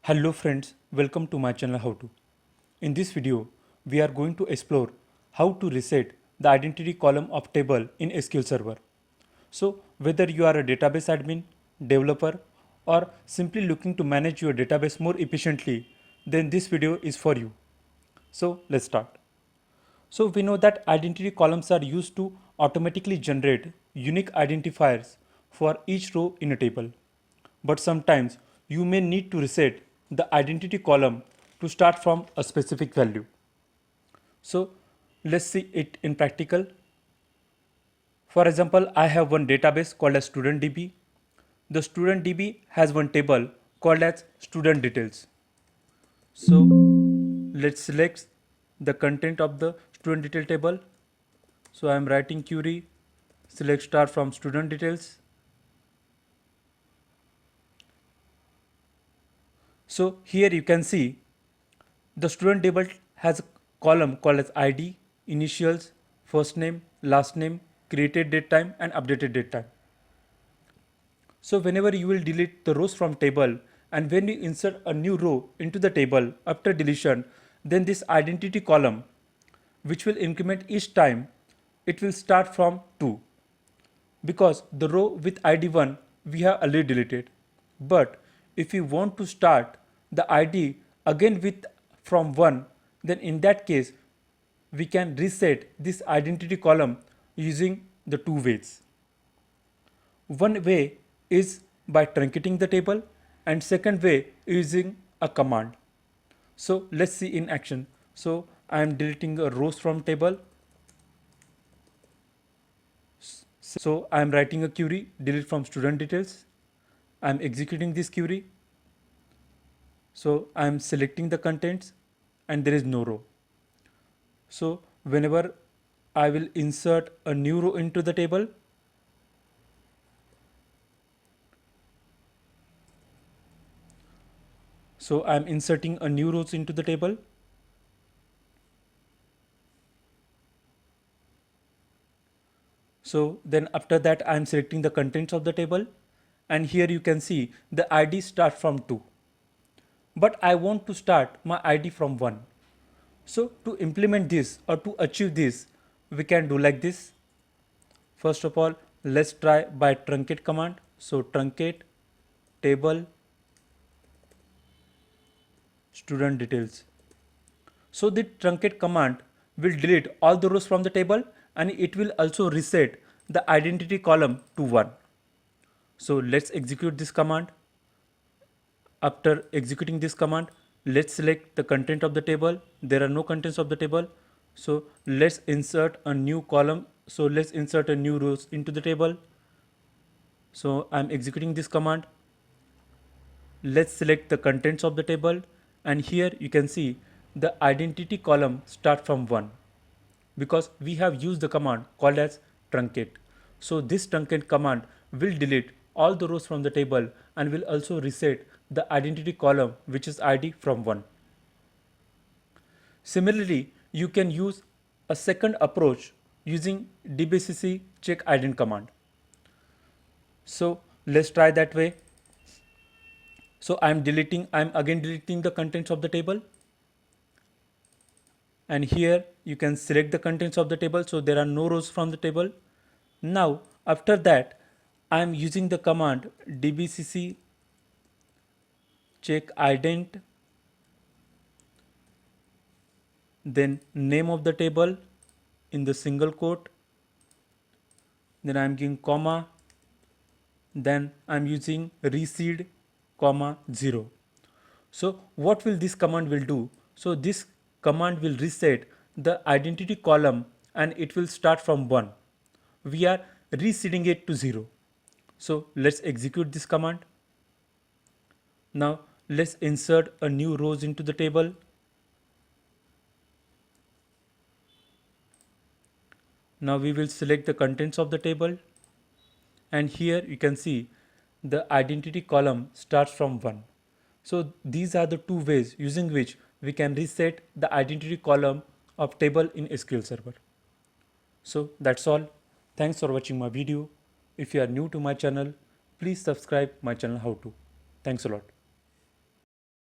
Hello friends, welcome to my channel How To. In this video, we are going to explore how to reset the identity column of table in SQL Server. So whether you are a database admin, developer or simply looking to manage your database more efficiently, then this video is for you. So let's start. So we know that identity columns are used to automatically generate unique identifiers for each row in a table. But sometimes you may need to reset the identity column to start from a specific value. So let's see it in practical. For example, I have one database called as student DB. The student DB has one table called as student details. So let's select the content of the student detail table. So I am writing query select star from student details. So here you can see the student table has a column called as ID, initials, first name, last name, created date time and updated date time. So whenever you will delete the rows from table and when you insert a new row into the table after deletion, then this identity column which will increment each time, it will start from 2 because the row with ID 1 we have already deleted. But if we want to start the ID again with from 1, then in that case we can reset this identity column using the two ways. One way is by truncating the table and second way using a command. So let's see in action. So I am deleting a rows from table. So I am writing a query delete from student details. I am executing this query. So I am selecting the contents and there is no row. So whenever I will insert a new row into the table, so I am inserting a new rows into the table. So then after that I am selecting the contents of the table and here you can see the ID start from 2. But I want to start my ID from 1. So to implement this or to achieve this, we can do like this. First of all, let's try by truncate command. So truncate table student details. So the truncate command will delete all the rows from the table and it will also reset the identity column to 1. So let's execute this command. After executing this command, let's select the content of the table. There are no contents of the table. So let's insert a new column. So let's insert a new rows into the table. So I'm executing this command. Let's select the contents of the table and here you can see the identity column start from 1 because we have used the command called as truncate. So this truncate command will delete all the rows from the table and will also reset the identity column which is ID from 1. Similarly, you can use a second approach using dbcc check ident command. So let's try that way. So I'm again deleting the contents of the table. And here you can select the contents of the table. So there are no rows from the table. Now after that, I am using the command dbcc check ident, then name of the table in the single quote, then I am giving comma, then I am using reseed comma 0. So what will this command will do? So this command will reset the identity column and it will start from 1. We are reseeding it to 0. So let's execute this command. Now let's insert a new rows into the table. Now we will select the contents of the table and here you can see the identity column starts from 1. So these are the two ways using which we can reset the identity column of table in SQL Server. So that's all. Thanks for watching my video. If you are new to my channel, please subscribe my channel How To. Thanks a lot.